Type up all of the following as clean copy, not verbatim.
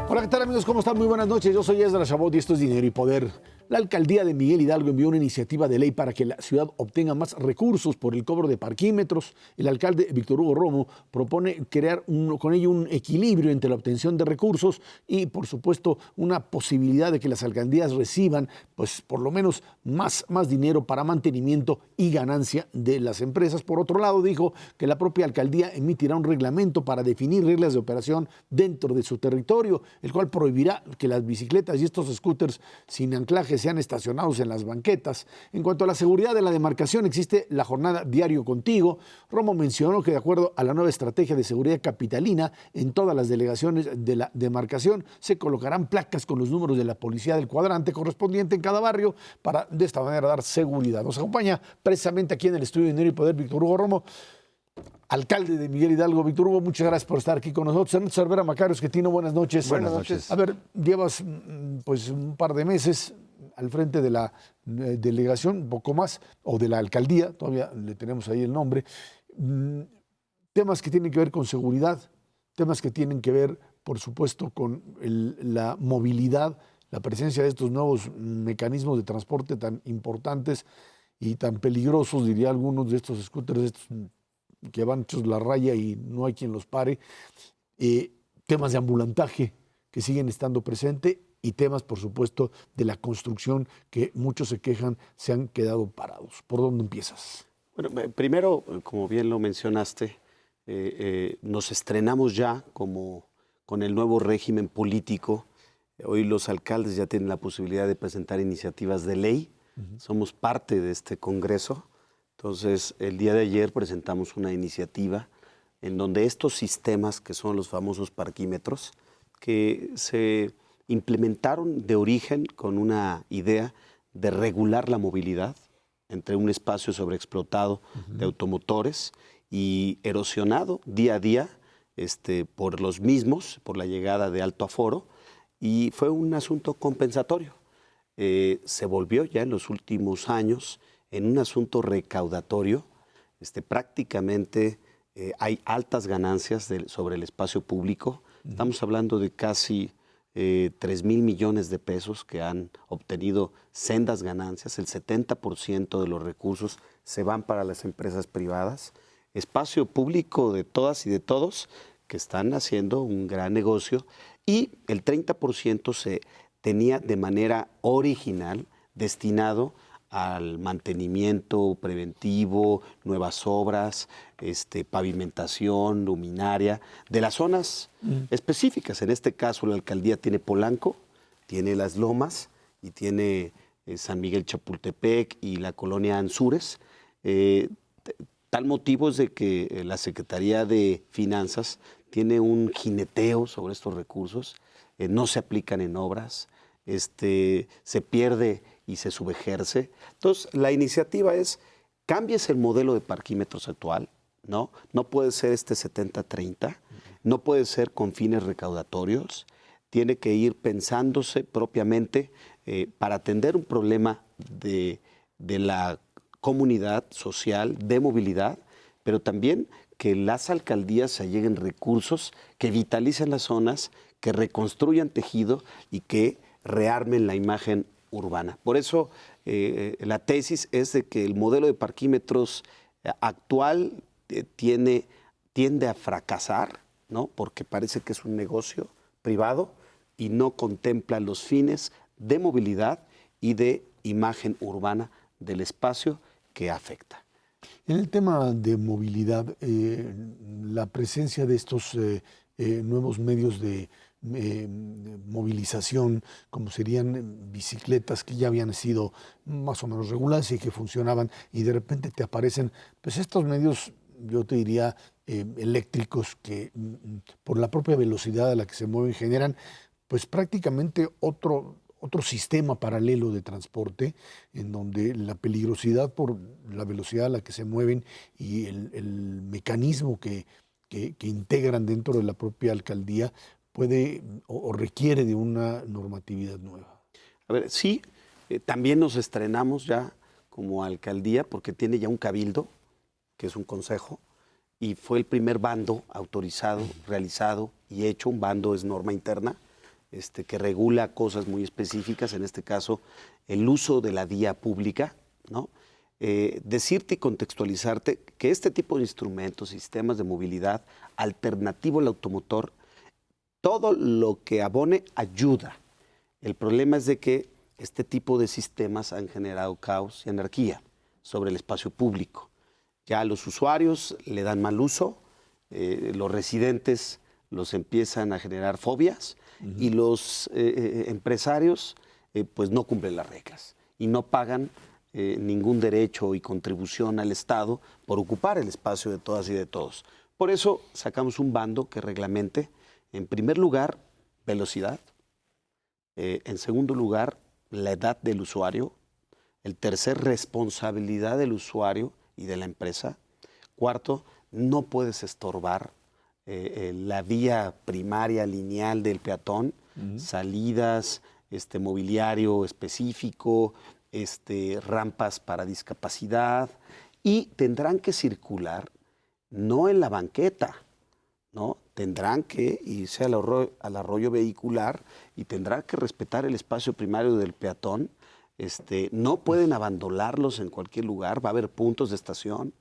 Hola, ¿qué tal amigos? ¿Cómo están? Muy buenas noches. Yo soy Esdras Chabot y esto es Dinero y Poder. La alcaldía de Miguel Hidalgo envió una iniciativa de ley para que la ciudad obtenga más recursos por el cobro de parquímetros. El alcalde Víctor Hugo Romo propone crear con ello un equilibrio entre la obtención de recursos y, por supuesto, una posibilidad de que las alcaldías reciban, pues, por lo menos más dinero para mantenimiento y ganancia de las empresas. Por otro lado, dijo que la propia alcaldía emitirá un reglamento para definir reglas de operación dentro de su territorio, el cual prohibirá que las bicicletas y estos scooters sin anclaje sean estacionados en las banquetas. En cuanto a la seguridad de la demarcación, existe la jornada Diario Contigo. Romo mencionó que de acuerdo a la nueva estrategia de seguridad capitalina, en todas las delegaciones de la demarcación se colocarán placas con los números de la policía del cuadrante correspondiente en cada barrio para de esta manera dar seguridad. Nos acompaña precisamente aquí en el estudio de Dinero y Poder Víctor Hugo Romo, alcalde de Miguel Hidalgo. Víctor Hugo, muchas gracias por estar aquí con nosotros. Ernesto Cervera Macario Esquetino, buenas noches. Buenas noches. A ver, llevas pues un par de meses al frente de la delegación, un poco más, o de la alcaldía, todavía le tenemos ahí el nombre. Temas que tienen que ver con seguridad, temas que tienen que ver, por supuesto, con la movilidad, la presencia de estos nuevos mecanismos de transporte tan importantes y tan peligrosos, diría algunos, de estos scooters, de estos que van hechos la raya y no hay quien los pare, temas de ambulantaje que siguen estando presentes y temas, por supuesto, de la construcción que muchos se quejan se han quedado parados. ¿Por dónde empiezas? Bueno, primero, como bien lo mencionaste, nos estrenamos ya con el nuevo régimen político. Hoy los alcaldes ya tienen la posibilidad de presentar iniciativas de ley. Somos parte de este Congreso. Entonces, el día de ayer presentamos una iniciativa en donde estos sistemas, que son los famosos parquímetros, que se implementaron de origen con una idea de regular la movilidad entre un espacio sobreexplotado de automotores y erosionado día a día por los mismos, por la llegada de alto aforo, y fue un asunto compensatorio. Se volvió ya en los últimos años en un asunto recaudatorio. Prácticamente hay altas ganancias sobre el espacio público. Estamos hablando de casi 3,000 millones de pesos que han obtenido sendas ganancias. El 70% de los recursos se van para las empresas privadas. Espacio público de todas y de todos que están haciendo un gran negocio, y el 30% se tenía de manera original destinado al mantenimiento preventivo, nuevas obras, pavimentación, luminaria, de las zonas específicas. En este caso, la alcaldía tiene Polanco, tiene Las Lomas y tiene San Miguel Chapultepec y la colonia Anzures. Tal motivo es de que la Secretaría de Finanzas tiene un jineteo sobre estos recursos, no se aplican en obras, se pierde y se subejerce. Entonces, la iniciativa es, cambies el modelo de parquímetros actual, ¿no? No puede ser 70-30, no puede ser con fines recaudatorios, tiene que ir pensándose propiamente para atender un problema de la comunidad social, de movilidad, pero también que las alcaldías se lleguen recursos que vitalicen las zonas, que reconstruyan tejido y que rearmen la imagen urbana. Por eso la tesis es de que el modelo de parquímetros actual tiende a fracasar, ¿no? Porque parece que es un negocio privado y no contempla los fines de movilidad y de imagen urbana del espacio que afecta. En el tema de movilidad, la presencia de estos nuevos medios de movilización, como serían bicicletas que ya habían sido más o menos reguladas y que funcionaban, y de repente te aparecen pues estos medios, yo te diría, eléctricos que por la propia velocidad a la que se mueven generan pues prácticamente otro sistema paralelo de transporte en donde la peligrosidad por la velocidad a la que se mueven y el mecanismo que integran dentro de la propia alcaldía puede o requiere de una normatividad nueva. A ver, sí, también nos estrenamos ya como alcaldía porque tiene ya un cabildo, que es un consejo, y fue el primer bando autorizado, realizado y hecho. Un bando es norma interna, que regula cosas muy específicas, en este caso el uso de la vía pública, ¿no? Decirte y contextualizarte que este tipo de instrumentos, sistemas de movilidad alternativo al automotor, todo lo que abone ayuda. El problema es de que este tipo de sistemas han generado caos y anarquía sobre el espacio público. Ya los usuarios le dan mal uso, los residentes los empiezan a generar fobias y los empresarios pues no cumplen las reglas y no pagan ningún derecho y contribución al Estado por ocupar el espacio de todas y de todos. Por eso sacamos un bando que reglamente, en primer lugar, velocidad, en segundo lugar, la edad del usuario, el tercer, responsabilidad del usuario y de la empresa, cuarto, no puedes estorbar la vía primaria lineal del peatón, salidas, mobiliario específico, rampas para discapacidad, y tendrán que circular no en la banqueta, ¿no? Tendrán que irse al arroyo vehicular y tendrán que respetar el espacio primario del peatón. No pueden abandonarlos en cualquier lugar, va a haber puntos de estación.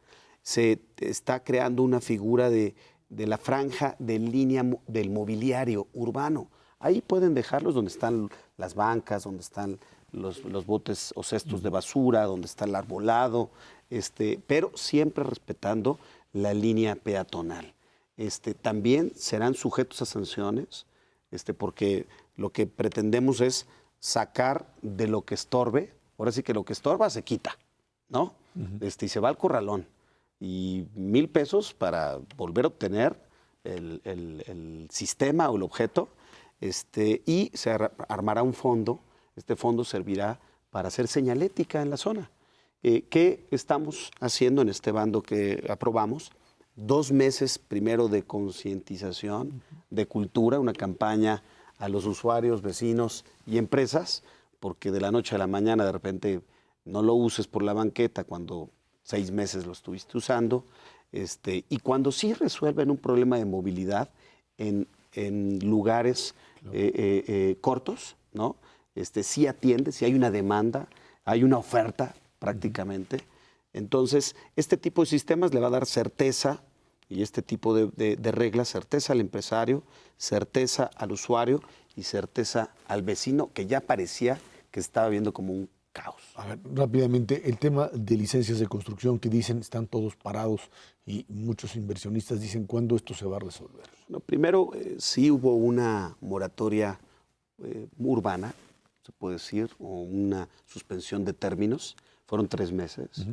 Se está creando una figura de la franja de línea del mobiliario urbano. Ahí pueden dejarlos donde están las bancas, donde están los botes o cestos de basura, donde está el arbolado, pero siempre respetando la línea peatonal. También serán sujetos a sanciones, porque lo que pretendemos es sacar de lo que estorbe. Ahora sí que lo que estorba se quita, ¿no? Y se va al corralón. Y 1,000 pesos para volver a obtener el sistema o el objeto, y se armará un fondo. Este fondo servirá para hacer señalética en la zona. ¿Qué estamos haciendo en este bando que aprobamos? 2 meses primero de concientización, de cultura, una campaña a los usuarios, vecinos y empresas, porque de la noche a la mañana de repente no lo uses por la banqueta cuando 6 meses lo estuviste usando, y cuando sí resuelven un problema de movilidad en lugares cortos, ¿no? Sí atiende, si hay una demanda, hay una oferta prácticamente. Entonces, este tipo de sistemas le va a dar certeza, y este tipo de reglas, certeza al empresario, certeza al usuario y certeza al vecino, que ya parecía que estaba viendo como un caos. A ver, rápidamente, el tema de licencias de construcción que dicen están todos parados y muchos inversionistas dicen, ¿cuándo esto se va a resolver? No, primero, sí hubo una moratoria urbana, se puede decir, o una suspensión de términos. Fueron 3 meses.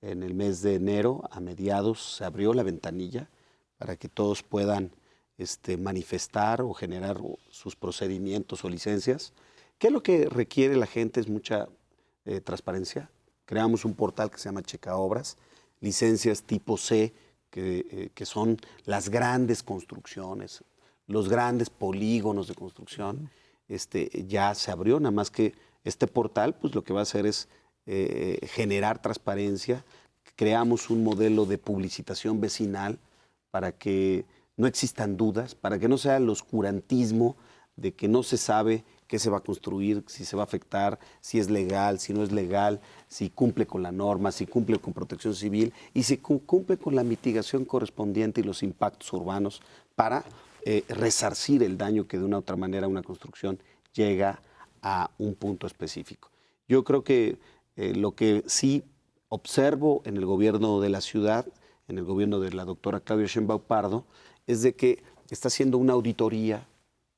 En el mes de enero, a mediados, se abrió la ventanilla para que todos puedan manifestar o generar sus procedimientos o licencias. ¿Qué es lo que requiere la gente? Es mucha transparencia. Creamos un portal que se llama Checaobras, licencias tipo C, que son las grandes construcciones, los grandes polígonos de construcción. Ya se abrió, nada más que este portal, pues lo que va a hacer es generar transparencia. Creamos un modelo de publicitación vecinal para que no existan dudas, para que no sea el oscurantismo de que no se sabe qué se va a construir, si se va a afectar, si es legal, si no es legal, si cumple con la norma, si cumple con protección civil y si cumple con la mitigación correspondiente y los impactos urbanos para resarcir el daño que de una u otra manera una construcción llega a un punto específico. Yo creo que lo que sí observo en el gobierno de la ciudad, en el gobierno de la doctora Claudia Sheinbaum Pardo, es de que está haciendo una auditoría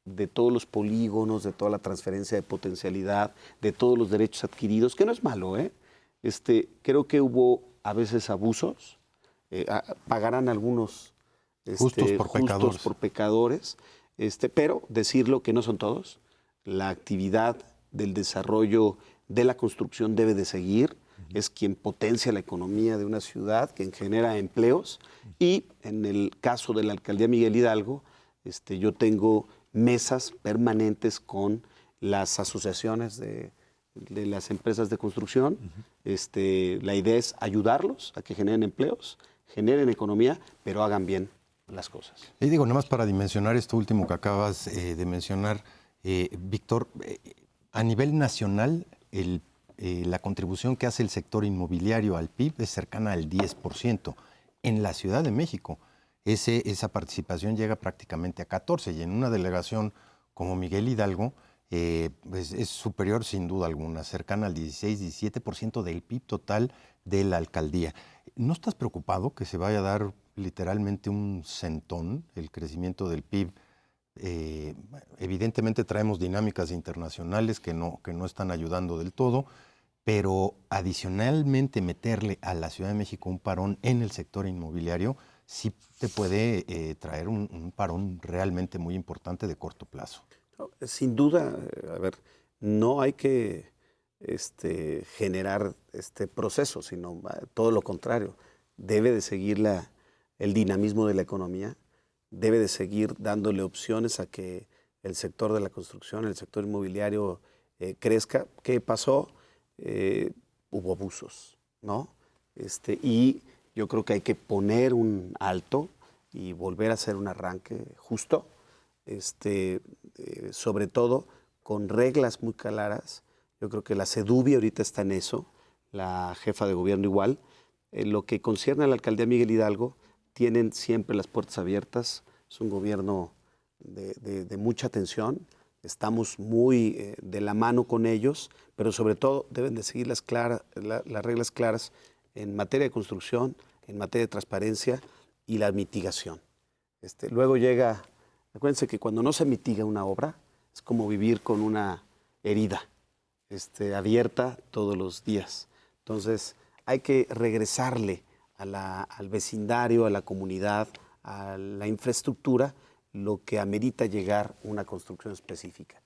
de todos los polígonos, de toda la transferencia de potencialidad, de todos los derechos adquiridos, que no es malo, ¿eh? Creo que hubo a veces abusos, pagarán algunos justos por pecadores, pero decirlo que no son todos. La actividad del desarrollo de la construcción debe de seguir, es quien potencia la economía de una ciudad, quien genera empleos, y en el caso de la Alcaldía Miguel Hidalgo, yo tengo mesas permanentes con las asociaciones de las empresas de construcción. La idea es ayudarlos a que generen empleos, generen economía, pero hagan bien las cosas. Y digo, nada más para dimensionar esto último que acabas de mencionar, Víctor, a nivel nacional, la contribución que hace el sector inmobiliario al PIB es cercana al 10%. En la Ciudad de México, esa participación llega prácticamente a 14%, y en una delegación como Miguel Hidalgo, pues es superior sin duda alguna, cercana al 16-17% del PIB total de la alcaldía. ¿No estás preocupado que se vaya a dar literalmente un centón el crecimiento del PIB? Evidentemente traemos dinámicas internacionales que no están ayudando del todo, pero adicionalmente meterle a la Ciudad de México un parón en el sector inmobiliario sí te puede traer un parón realmente muy importante de corto plazo. No, sin duda, a ver, no hay que generar este proceso, sino todo lo contrario. Debe de seguir el dinamismo de la economía, debe de seguir dándole opciones a que el sector de la construcción, el sector inmobiliario crezca. ¿Qué pasó? Hubo abusos, ¿no? Y yo creo que hay que poner un alto y volver a hacer un arranque justo, sobre todo con reglas muy claras. Yo creo que la SEDUBI ahorita está en eso, la jefa de gobierno igual. Lo que concierne a la alcaldía Miguel Hidalgo, tienen siempre las puertas abiertas. Es un gobierno de mucha atención. Estamos muy de la mano con ellos, pero sobre todo deben de seguir las reglas claras en materia de construcción, en materia de transparencia y la mitigación. Luego llega, acuérdense que cuando no se mitiga una obra, es como vivir con una herida abierta todos los días. Entonces hay que regresarle al vecindario, a la comunidad, a la infraestructura, lo que amerita llegar a una construcción específica.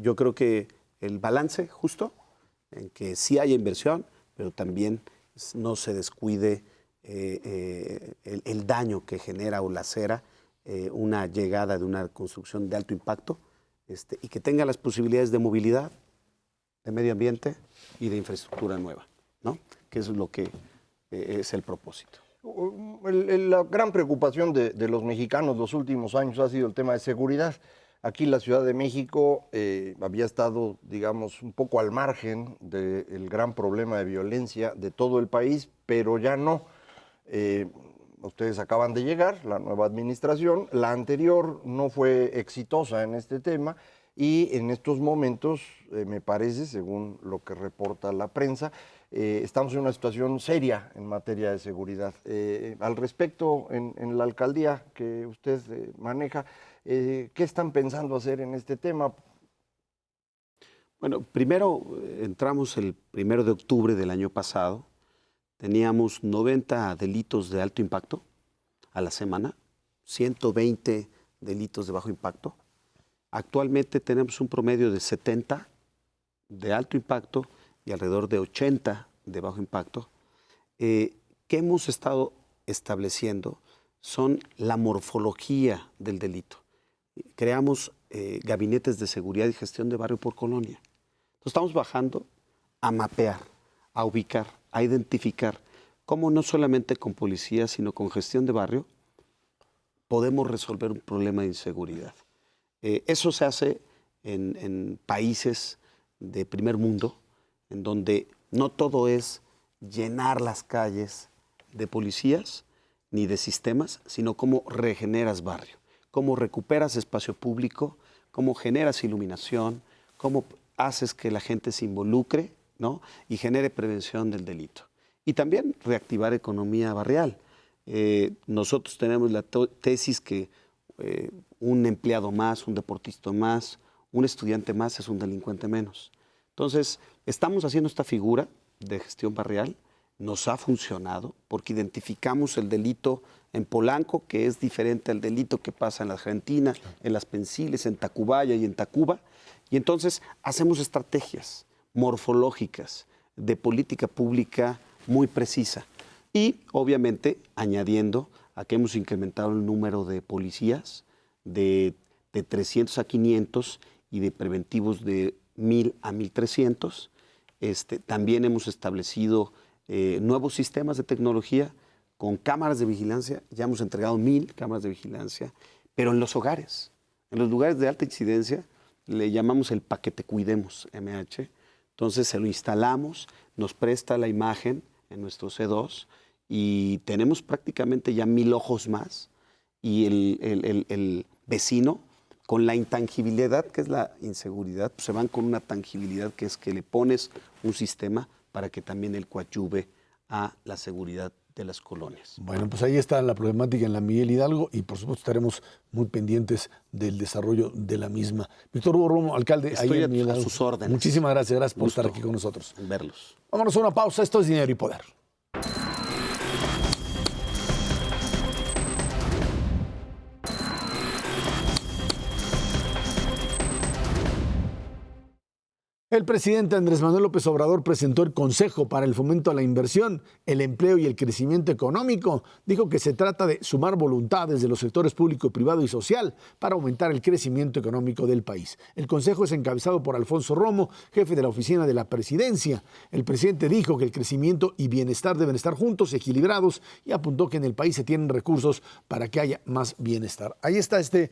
Yo creo que el balance justo, en que sí haya inversión, pero también no se descuide el daño que genera o lacera una llegada de una construcción de alto impacto, y que tenga las posibilidades de movilidad, de medio ambiente y de infraestructura nueva, ¿no? Que eso es lo que es el propósito. La gran preocupación de los mexicanos los últimos años ha sido el tema de seguridad. Aquí la Ciudad de México había estado, digamos, un poco al margen del gran problema de violencia de todo el país, pero ya no. Ustedes acaban de llegar, la nueva administración, la anterior no fue exitosa en este tema, y en estos momentos, me parece, según lo que reporta la prensa, estamos en una situación seria en materia de seguridad. Al respecto, en la alcaldía que usted maneja, ¿qué están pensando hacer en este tema? Bueno, primero entramos el 1 de octubre del año pasado. Teníamos 90 delitos de alto impacto a la semana, 120 delitos de bajo impacto. Actualmente tenemos un promedio de 70 de alto impacto y alrededor de 80 de bajo impacto. Que hemos estado estableciendo son la morfología del delito. Creamos gabinetes de seguridad y gestión de barrio por colonia. Entonces estamos bajando a mapear, a ubicar, a identificar cómo no solamente con policía, sino con gestión de barrio, podemos resolver un problema de inseguridad. Eso se hace en países de primer mundo, en donde no todo es llenar las calles de policías ni de sistemas, sino cómo regeneras barrio, cómo recuperas espacio público, cómo generas iluminación, cómo haces que la gente se involucre, ¿no? Y genere prevención del delito. Y también reactivar economía barrial. Nosotros tenemos la tesis que un empleado más, un deportista más, un estudiante más es un delincuente menos. Entonces, estamos haciendo esta figura de gestión barrial, nos ha funcionado porque identificamos el delito en Polanco, que es diferente al delito que pasa en la Argentina, en Las Pensiles, en Tacubaya y en Tacuba, y entonces hacemos estrategias morfológicas de política pública muy precisa y obviamente añadiendo a que hemos incrementado el número de policías de 300 a 500 y de preventivos de 1000 a 1300. También hemos establecido nuevos sistemas de tecnología con cámaras de vigilancia. Ya hemos entregado 1000 cámaras de vigilancia, pero en los hogares, en los lugares de alta incidencia, le llamamos el paquete Cuidemos MH. Entonces se lo instalamos, nos presta la imagen en nuestro C2 y tenemos prácticamente ya 1000 ojos más, y el vecino, con la intangibilidad que es la inseguridad, pues se van con una tangibilidad que es que le pones un sistema para que también él coadyuve a la seguridad de las colonias. Bueno, pues ahí está la problemática en la Miguel Hidalgo y por supuesto estaremos muy pendientes del desarrollo de la misma. Víctor Hugo Romo, alcalde, Estoy ahí en Miguel a Hidalgo. sus órdenes. Muchísimas gracias por Gusto estar aquí con nosotros. en verlos. Vámonos a una pausa, esto es Dinero y Poder. El presidente Andrés Manuel López Obrador presentó el Consejo para el Fomento a la Inversión, el Empleo y el Crecimiento Económico. Dijo que se trata de sumar voluntades de los sectores público, privado y social para aumentar el crecimiento económico del país. El Consejo es encabezado por Alfonso Romo, jefe de la Oficina de la Presidencia. El presidente dijo que el crecimiento y bienestar deben estar juntos, equilibrados, y apuntó que en el país se tienen recursos para que haya más bienestar. Ahí está este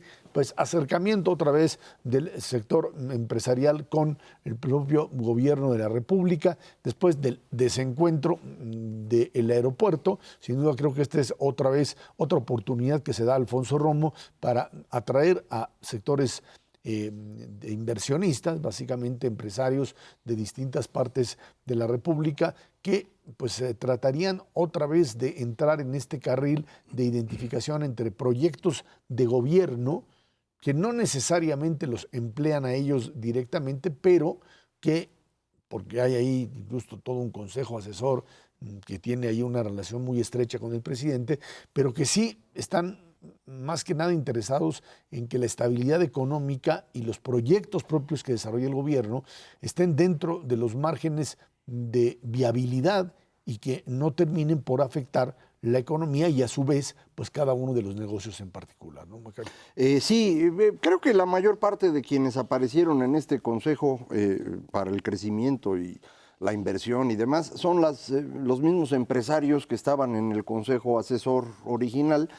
acercamiento otra vez del sector empresarial con el propio gobierno de la República después del desencuentro del aeropuerto. Sin duda creo que esta es otra vez otra oportunidad que se da a Alfonso Romo para atraer a sectores de inversionistas, básicamente empresarios de distintas partes de la República, que pues tratarían otra vez de entrar en este carril de identificación entre proyectos de gobierno que no necesariamente los emplean a ellos directamente, pero que, porque hay ahí incluso todo un consejo asesor que tiene ahí una relación muy estrecha con el presidente, pero que sí están más que nada interesados en que la estabilidad económica y los proyectos propios que desarrolla el gobierno estén dentro de los márgenes de viabilidad y que no terminen por afectar la economía y a su vez, pues cada uno de los negocios en particular, ¿no, Macario? Sí, creo que la mayor parte de quienes aparecieron en este Consejo para el Crecimiento y la Inversión y demás son los mismos empresarios que estaban en el Consejo Asesor original.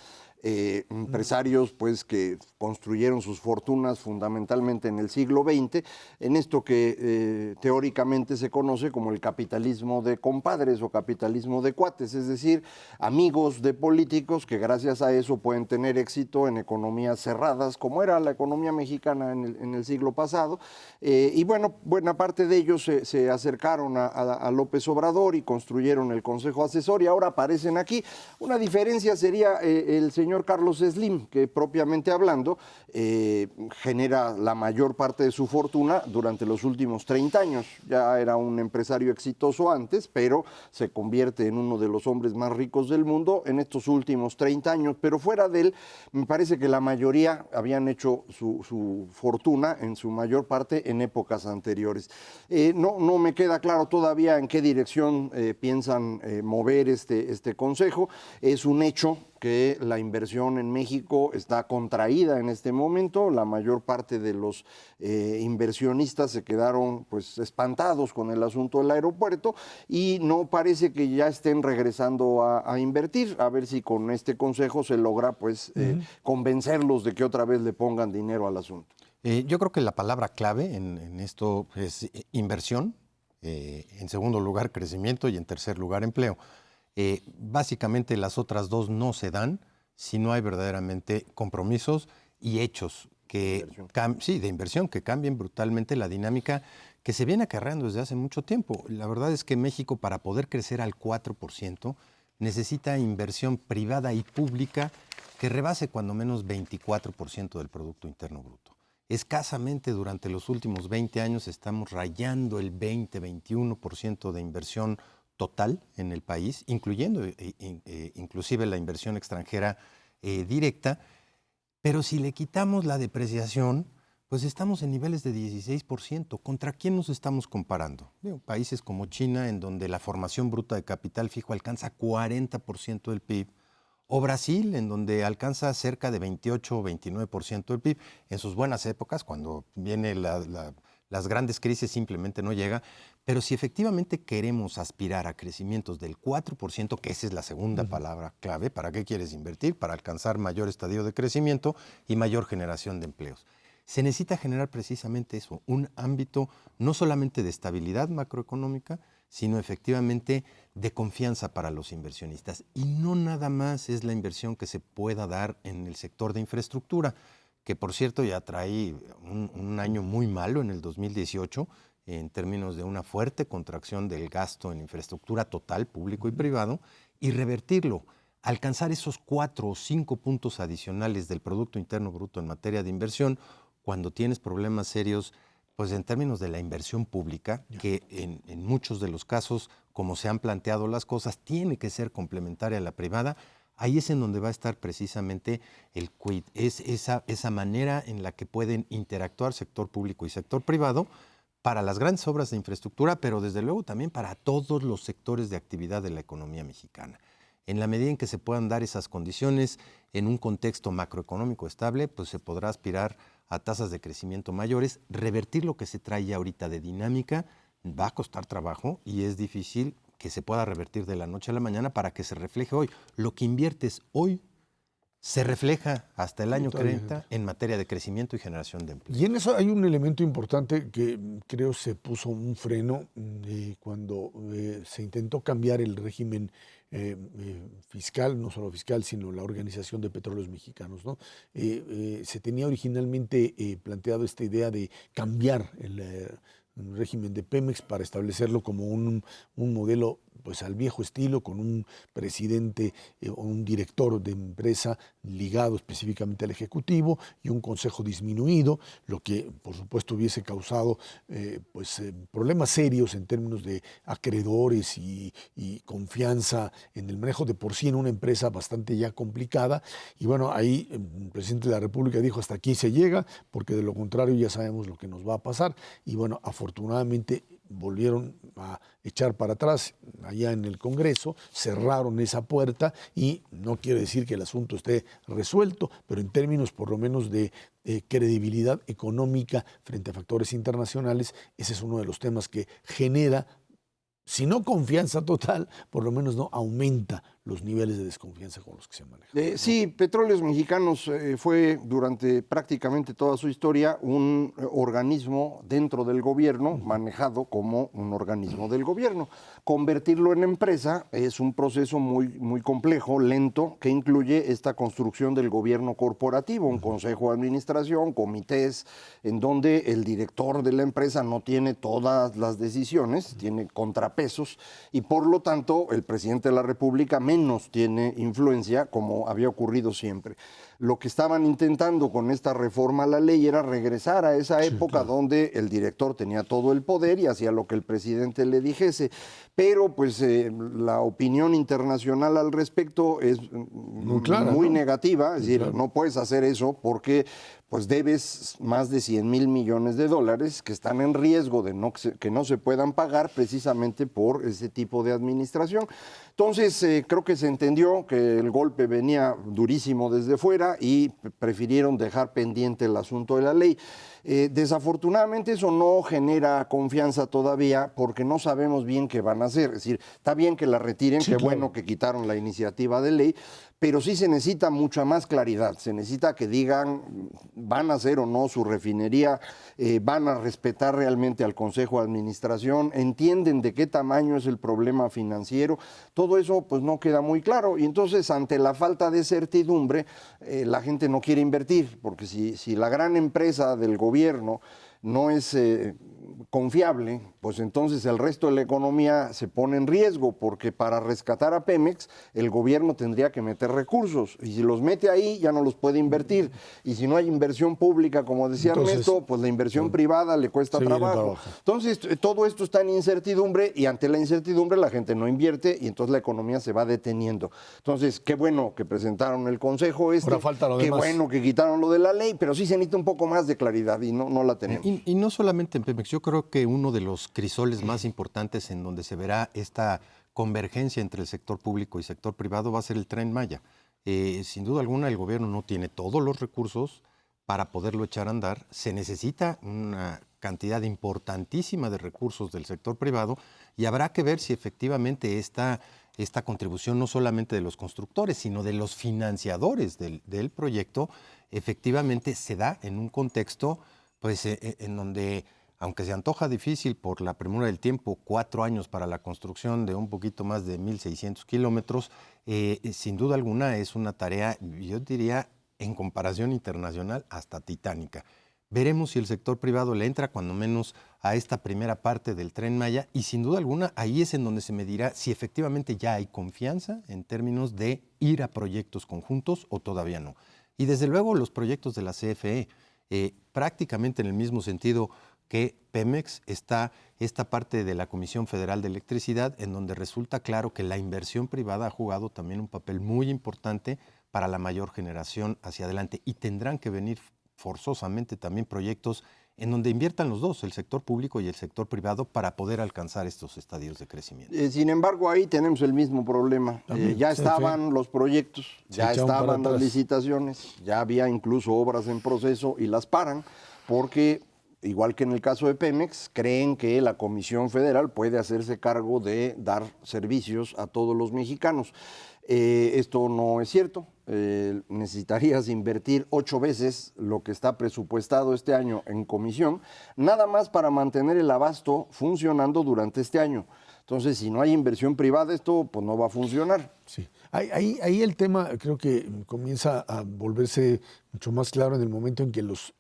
Empresarios pues que construyeron sus fortunas fundamentalmente en el siglo XX, en esto que teóricamente se conoce como el capitalismo de compadres o capitalismo de cuates, es decir, amigos de políticos que gracias a eso pueden tener éxito en economías cerradas, como era la economía mexicana en el siglo pasado, y bueno, buena parte de ellos se acercaron a López Obrador y construyeron el Consejo Asesor y ahora aparecen aquí. Una diferencia sería el señor Carlos Slim, que propiamente hablando genera la mayor parte de su fortuna durante los últimos 30 años. Ya era un empresario exitoso antes, pero se convierte en uno de los hombres más ricos del mundo en estos últimos 30 años. Pero fuera de él, me parece que la mayoría habían hecho su fortuna en su mayor parte en épocas anteriores. No me queda claro todavía en qué dirección piensan mover este consejo. Es un hecho que la inversión en México está contraída en este momento. La mayor parte de los inversionistas se quedaron pues espantados con el asunto del aeropuerto y no parece que ya estén regresando a invertir. A ver si con este consejo se logra pues convencerlos de que otra vez le pongan dinero al asunto. Yo creo que la palabra clave en esto es inversión, en segundo lugar crecimiento y en tercer lugar empleo. Básicamente las otras dos no se dan si no hay verdaderamente compromisos y hechos de inversión que cambien brutalmente la dinámica que se viene acarreando desde hace mucho tiempo. La verdad es que México, para poder crecer al 4%, necesita inversión privada y pública que rebase cuando menos 24% del Producto Interno Bruto. Escasamente durante los últimos 20 años estamos rayando el 20-21% de inversión total en el país, incluyendo inclusive la inversión extranjera directa, pero si le quitamos la depreciación, pues estamos en niveles de 16%. ¿Contra quién nos estamos comparando? Países como China, en donde la formación bruta de capital fijo alcanza 40% del PIB, o Brasil, en donde alcanza cerca de 28 o 29% del PIB. En sus buenas épocas, cuando vienen las grandes crisis, simplemente no llega. Pero si efectivamente queremos aspirar a crecimientos del 4%, que esa es la segunda palabra clave, ¿para qué quieres invertir? Para alcanzar mayor estadio de crecimiento y mayor generación de empleos. Se necesita generar precisamente eso, un ámbito no solamente de estabilidad macroeconómica, sino efectivamente de confianza para los inversionistas. Y no nada más es la inversión que se pueda dar en el sector de infraestructura, que por cierto ya trae un año muy malo en el 2018, en términos de una fuerte contracción del gasto en infraestructura total, público y privado, y revertirlo, alcanzar esos 4 o 5 puntos adicionales del Producto Interno Bruto en materia de inversión, cuando tienes problemas serios, pues en términos de la inversión pública, que en muchos de los casos, como se han planteado las cosas, tiene que ser complementaria a la privada. Ahí es en donde va a estar precisamente el quid, es esa manera en la que pueden interactuar sector público y sector privado para las grandes obras de infraestructura, pero desde luego también para todos los sectores de actividad de la economía mexicana. En la medida en que se puedan dar esas condiciones en un contexto macroeconómico estable, pues se podrá aspirar a tasas de crecimiento mayores. Revertir lo que se trae ya ahorita de dinámica va a costar trabajo y es difícil que se pueda revertir de la noche a la mañana para que se refleje hoy. Lo que inviertes hoy se refleja hasta el año 30 en materia de crecimiento y generación de empleo. Y en eso hay un elemento importante que creo se puso un freno cuando se intentó cambiar el régimen fiscal, no solo fiscal, sino la Organización de Petróleos Mexicanos, ¿no? Se tenía originalmente planteado esta idea de cambiar el régimen de Pemex para establecerlo como un modelo pues al viejo estilo, con un presidente o un director de empresa ligado específicamente al Ejecutivo y un consejo disminuido, lo que por supuesto hubiese causado problemas serios en términos de acreedores y confianza en el manejo de por sí en una empresa bastante ya complicada. Y bueno, ahí el presidente de la República dijo hasta aquí se llega, porque de lo contrario ya sabemos lo que nos va a pasar. Y bueno, afortunadamente volvieron a echar para atrás allá en el Congreso, cerraron esa puerta y no quiere decir que el asunto esté resuelto, pero en términos por lo menos de credibilidad económica frente a factores internacionales, ese es uno de los temas que genera, si no confianza total, por lo menos no aumenta los niveles de desconfianza con los que se maneja. Sí, Petróleos Mexicanos fue durante prácticamente toda su historia un organismo dentro del gobierno, manejado como un organismo del gobierno. Convertirlo en empresa es un proceso muy complejo, lento, que incluye esta construcción del gobierno corporativo, un consejo de administración, comités, en donde el director de la empresa no tiene todas las decisiones, tiene contrapesos, y por lo tanto el presidente de la República menos tiene influencia, como había ocurrido siempre. Lo que estaban intentando con esta reforma a la ley era regresar a esa época donde el director tenía todo el poder y hacía lo que el presidente le dijese. Pero pues la opinión internacional al respecto es muy clara, muy negativa, es decir, no puedes hacer eso porque pues debes más de 100,000 millones de dólares que están en riesgo de que no se puedan pagar precisamente por ese tipo de administración. Entonces creo que se entendió que el golpe venía durísimo desde fuera y prefirieron dejar pendiente el asunto de la ley. Desafortunadamente eso no genera confianza todavía porque no sabemos bien qué van a hacer. Es decir, está bien que la retiren, qué bueno que quitaron la iniciativa de ley, pero sí se necesita mucha más claridad. Se necesita que digan, van a hacer o no su refinería, van a respetar realmente al Consejo de Administración, entienden de qué tamaño es el problema financiero. Todo eso pues no queda muy claro y entonces ante la falta de certidumbre la gente no quiere invertir, porque si la gran empresa del gobierno no es confiable, pues entonces el resto de la economía se pone en riesgo, porque para rescatar a Pemex el gobierno tendría que meter recursos y si los mete ahí ya no los puede invertir y si no hay inversión pública, como decía Ernesto, pues la inversión privada le cuesta trabajo. Entonces todo esto está en incertidumbre y ante la incertidumbre la gente no invierte y entonces la economía se va deteniendo. Entonces qué bueno que presentaron el consejo qué bueno que quitaron lo de la ley, pero sí se necesita un poco más de claridad y no la tenemos. Y no solamente en Pemex, yo creo que uno de los crisoles más importantes en donde se verá esta convergencia entre el sector público y sector privado va a ser el Tren Maya. Sin duda alguna el gobierno no tiene todos los recursos para poderlo echar a andar. Se necesita una cantidad importantísima de recursos del sector privado y habrá que ver si efectivamente esta esta contribución no solamente de los constructores, sino de los financiadores del proyecto, efectivamente se da en un contexto pues, en donde, aunque se antoja difícil por la premura del tiempo, 4 años para la construcción de un poquito más de 1,600 kilómetros, sin duda alguna es una tarea, yo diría, en comparación internacional, hasta titánica. Veremos si el sector privado le entra cuando menos a esta primera parte del Tren Maya y sin duda alguna ahí es en donde se medirá si efectivamente ya hay confianza en términos de ir a proyectos conjuntos o todavía no. Y desde luego los proyectos de la CFE, prácticamente en el mismo sentido que Pemex, está esta parte de la Comisión Federal de Electricidad en donde resulta claro que la inversión privada ha jugado también un papel muy importante para la mayor generación hacia adelante y tendrán que venir forzosamente también proyectos en donde inviertan los dos, el sector público y el sector privado, para poder alcanzar estos estadios de crecimiento. Sin embargo, ahí tenemos el mismo problema. Ya estaban los proyectos, ya estaban las licitaciones, ya había incluso obras en proceso y las paran porque, igual que en el caso de Pemex, creen que la Comisión Federal puede hacerse cargo de dar servicios a todos los mexicanos. Esto no es cierto. Necesitarías invertir 8 veces lo que está presupuestado este año en comisión, nada más para mantener el abasto funcionando durante este año. Entonces, si no hay inversión privada, esto pues no va a funcionar. Sí. Ahí el tema creo que comienza a volverse mucho más claro en el momento en que los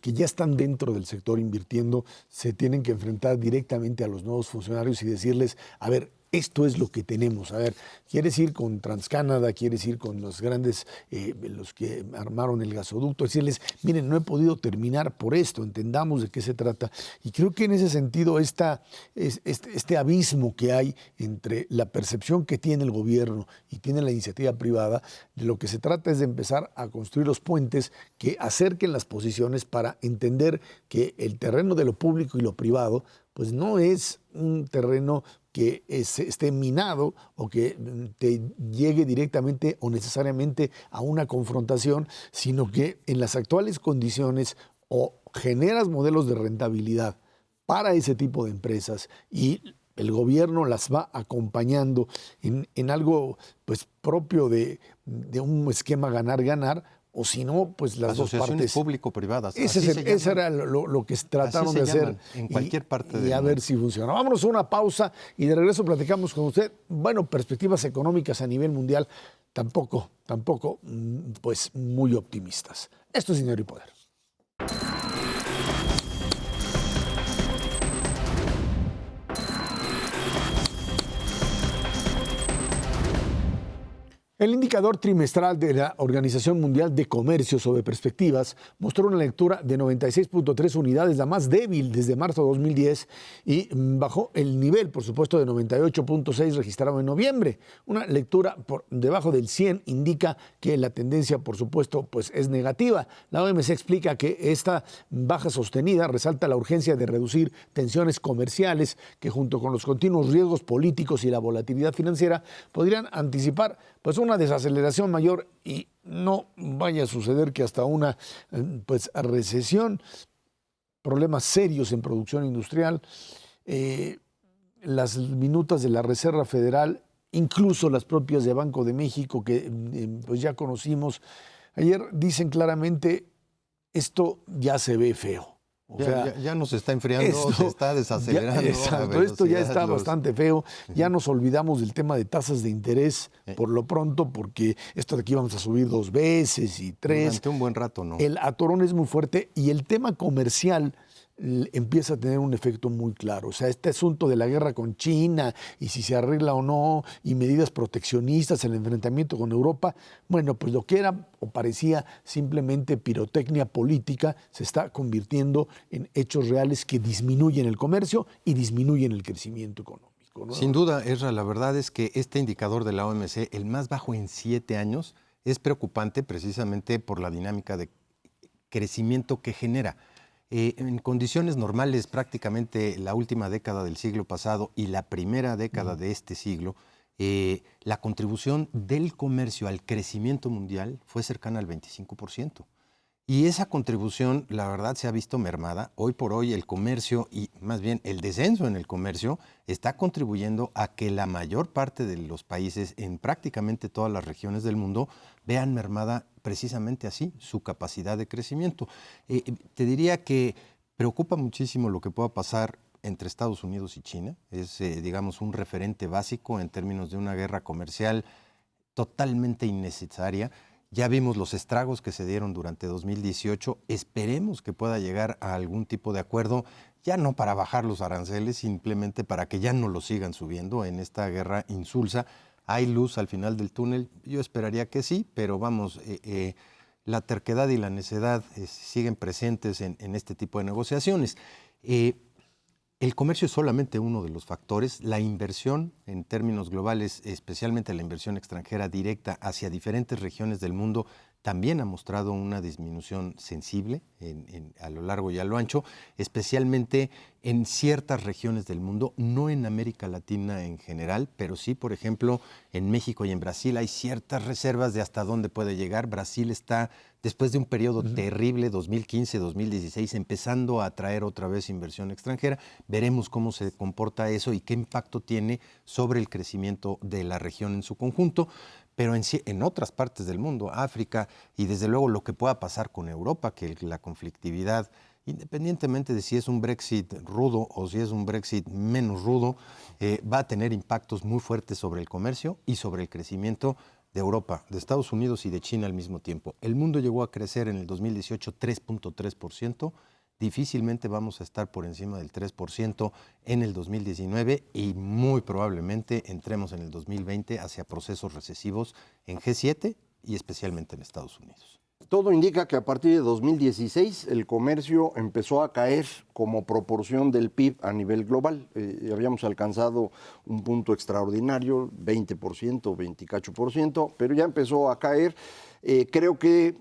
que ya están dentro del sector invirtiendo se tienen que enfrentar directamente a los nuevos funcionarios y decirles, a ver, esto es lo que tenemos. A ver, ¿quieres ir con TransCanada? ¿Quieres ir con los grandes, los que armaron el gasoducto? Decirles, miren, no he podido terminar por esto, entendamos de qué se trata. Y creo que en ese sentido este abismo que hay entre la percepción que tiene el gobierno y tiene la iniciativa privada, de lo que se trata es de empezar a construir los puentes que acerquen las posiciones para entender que el terreno de lo público y lo privado pues no es un terreno que esté minado o que te llegue directamente o necesariamente a una confrontación, sino que en las actuales condiciones o generas modelos de rentabilidad para ese tipo de empresas y el gobierno las va acompañando en algo pues propio de un esquema ganar-ganar, o si no, pues las dos partes. Público-privadas. Ese era lo que trataron de hacer en cualquier parte del y a ver si funciona. Vámonos a una pausa y de regreso platicamos con usted. Bueno, perspectivas económicas a nivel mundial tampoco, pues muy optimistas. Esto es Dinero y Poder. El indicador trimestral de la Organización Mundial de Comercio sobre perspectivas mostró una lectura de 96.3 unidades, la más débil desde marzo de 2010, y bajó el nivel, por supuesto, de 98.6 registrado en noviembre. Una lectura por debajo del 100 indica que la tendencia, por supuesto, pues es negativa. La OMC explica que esta baja sostenida resalta la urgencia de reducir tensiones comerciales que, junto con los continuos riesgos políticos y la volatilidad financiera, podrían anticipar pues una desaceleración mayor y no vaya a suceder que hasta una pues recesión, problemas serios en producción industrial, las minutas de la Reserva Federal, incluso las propias de Banco de México que pues ya conocimos, ayer dicen claramente esto ya se ve feo. O sea, ya nos está enfriando, se está desacelerando. Exacto, esto ya está bastante feo. Ya nos olvidamos del tema de tasas de interés por lo pronto, porque esto de aquí vamos a subir 2 veces y 3. Durante un buen rato, ¿no? El atorón es muy fuerte y el tema comercial empieza a tener un efecto muy claro. O sea, este asunto de la guerra con China y si se arregla o no y medidas proteccionistas, el enfrentamiento con Europa, bueno, pues lo que era o parecía simplemente pirotecnia política se está convirtiendo en hechos reales que disminuyen el comercio y disminuyen el crecimiento económico, ¿no? Sin duda, Ezra, la verdad es que este indicador de la OMC, el más bajo en 7 años, es preocupante precisamente por la dinámica de crecimiento que genera. En condiciones normales, prácticamente la última década del siglo pasado y la primera década de este siglo, la contribución del comercio al crecimiento mundial fue cercana al 25%. Y esa contribución, la verdad, se ha visto mermada. Hoy por hoy el comercio, y más bien el descenso en el comercio, está contribuyendo a que la mayor parte de los países, en prácticamente todas las regiones del mundo, vean mermada precisamente así su capacidad de crecimiento. Te diría que preocupa muchísimo lo que pueda pasar entre Estados Unidos y China. Es, digamos, un referente básico en términos de una guerra comercial totalmente innecesaria. Ya vimos los estragos que se dieron durante 2018. Esperemos que pueda llegar a algún tipo de acuerdo, ya no para bajar los aranceles, simplemente para que ya no los sigan subiendo en esta guerra insulsa. ¿Hay luz al final del túnel? Yo esperaría que sí, pero vamos, la terquedad y la necedad siguen presentes en este tipo de negociaciones. El comercio es solamente uno de los factores. La inversión en términos globales, especialmente la inversión extranjera directa hacia diferentes regiones del mundo, también ha mostrado una disminución sensible a lo largo y a lo ancho, especialmente en ciertas regiones del mundo, no en América Latina en general, pero sí, por ejemplo, en México y en Brasil hay ciertas reservas de hasta dónde puede llegar. Brasil está, después de un periodo terrible, 2015, 2016, empezando a atraer otra vez inversión extranjera. Veremos cómo se comporta eso y qué impacto tiene sobre el crecimiento de la región en su conjunto. Pero en otras partes del mundo, África y desde luego lo que pueda pasar con Europa, que la conflictividad, independientemente de si es un Brexit rudo o si es un Brexit menos rudo, va a tener impactos muy fuertes sobre el comercio y sobre el crecimiento de Europa, de Estados Unidos y de China al mismo tiempo. El mundo llegó a crecer en el 2018 3.3%. Difícilmente vamos a estar por encima del 3% en el 2019 y muy probablemente entremos en el 2020 hacia procesos recesivos en G7 y especialmente en Estados Unidos. Todo indica que a partir de 2016 el comercio empezó a caer como proporción del PIB a nivel global. Habíamos alcanzado un punto extraordinario, 20%, 28%, pero ya empezó a caer. Creo que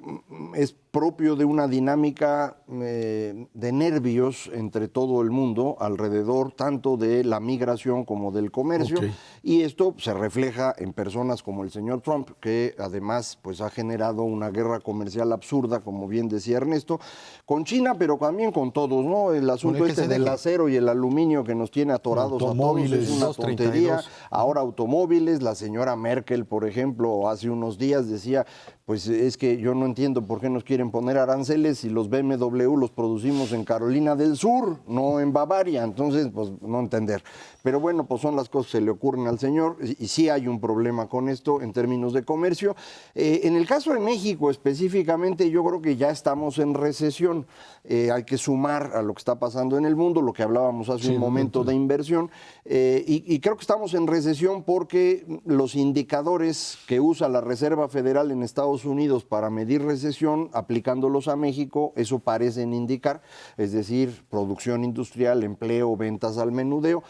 es propio de una dinámica de nervios entre todo el mundo alrededor tanto de la migración como del comercio. Okay. Y esto se refleja en personas como el señor Trump, que además pues, ha generado una guerra comercial absurda, como bien decía Ernesto, con China, pero también con todos, ¿no? El asunto del acero y el aluminio que nos tiene atorados a todos es una tontería. Ahora automóviles, la señora Merkel, por ejemplo, hace unos días decía, pues es que yo no entiendo por qué nos quieren poner aranceles si los BMW los producimos en Carolina del Sur, no en Bavaria. Entonces, pues no entender. Pero bueno, pues son las cosas que se le ocurren al señor y sí hay un problema con esto en términos de comercio. En el caso de México específicamente, yo creo que ya estamos en recesión. Hay que sumar a lo que está pasando en el mundo, lo que hablábamos hace un momento de inversión. Y creo que estamos en recesión porque los indicadores que usa la Reserva Federal en Estados Unidos para medir recesión, aplicándolos a México, eso parecen indicar, es decir, producción industrial, empleo, ventas al menudeo.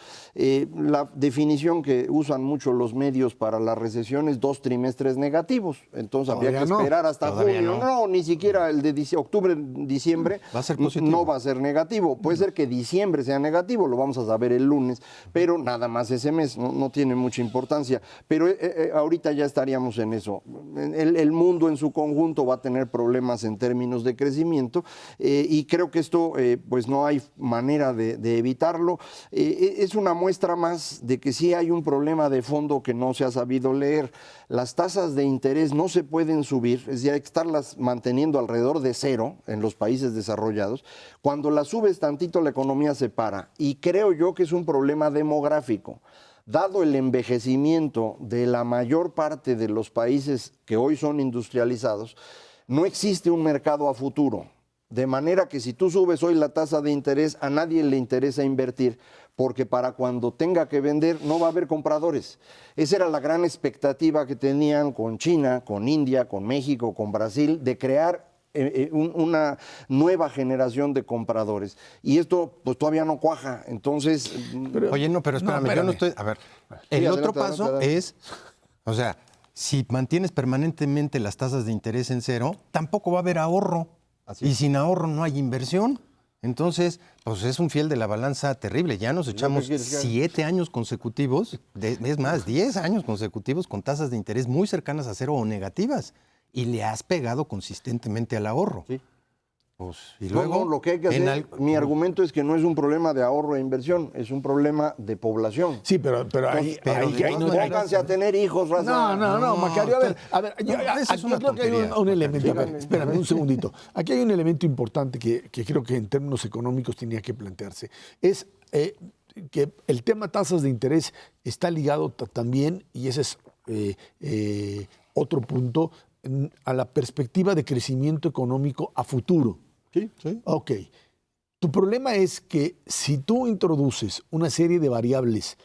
La definición que usan mucho los medios para la recesión es 2 trimestres negativos. Entonces habría que esperar hasta junio. No, ni siquiera el de octubre, diciembre va a ser positivo. No va a ser negativo. Puede ser que diciembre sea negativo, lo vamos a saber el lunes, pero nada más ese mes, no tiene mucha importancia. Pero ahorita ya estaríamos en eso. El mundo en su conjunto va a tener problemas en términos de crecimiento y creo que esto pues no hay manera de evitarlo. Es una muestra más de que sí hay un problema de fondo que no se ha sabido leer. Las tasas de interés no se pueden subir, es decir, hay que estarlas manteniendo alrededor de cero en los países desarrollados. Cuando las subes tantito la economía se para y creo yo que es un problema demográfico. Dado el envejecimiento de la mayor parte de los países que hoy son industrializados, no existe un mercado a futuro. De manera que si tú subes hoy la tasa de interés, a nadie le interesa invertir, porque para cuando tenga que vender no va a haber compradores. Esa era la gran expectativa que tenían con China, con India, con México, con Brasil, de crear una nueva generación de compradores. Y esto pues todavía no cuaja. Entonces... Oye, no, pero espérame, yo no estoy... A ver, el otro paso es... O sea, si mantienes permanentemente las tasas de interés en cero, tampoco va a haber ahorro. Y sin ahorro no hay inversión. Entonces, pues es un fiel de la balanza terrible. Ya nos echamos 7 años consecutivos, es más, 10 años consecutivos con tasas de interés muy cercanas a cero o negativas. Y le has pegado consistentemente al ahorro. Sí. Pues, y No, luego, no, lo que hay que hacer, mi argumento es que no es un problema de ahorro e inversión, es un problema de población. Sí, pero ahí no Pónganse a tener hijos, raza. No, Macario, a ver, yo esa es yo una creo que hay tontería, un elemento, a ver, Dígame. espérame un segundito. Aquí hay un elemento importante que creo que en términos económicos tenía que plantearse. Es que el tema tasas de interés está ligado también, y ese es otro punto, a la perspectiva de crecimiento económico a futuro. Sí. Ok. Tu problema es que si tú introduces una serie de variables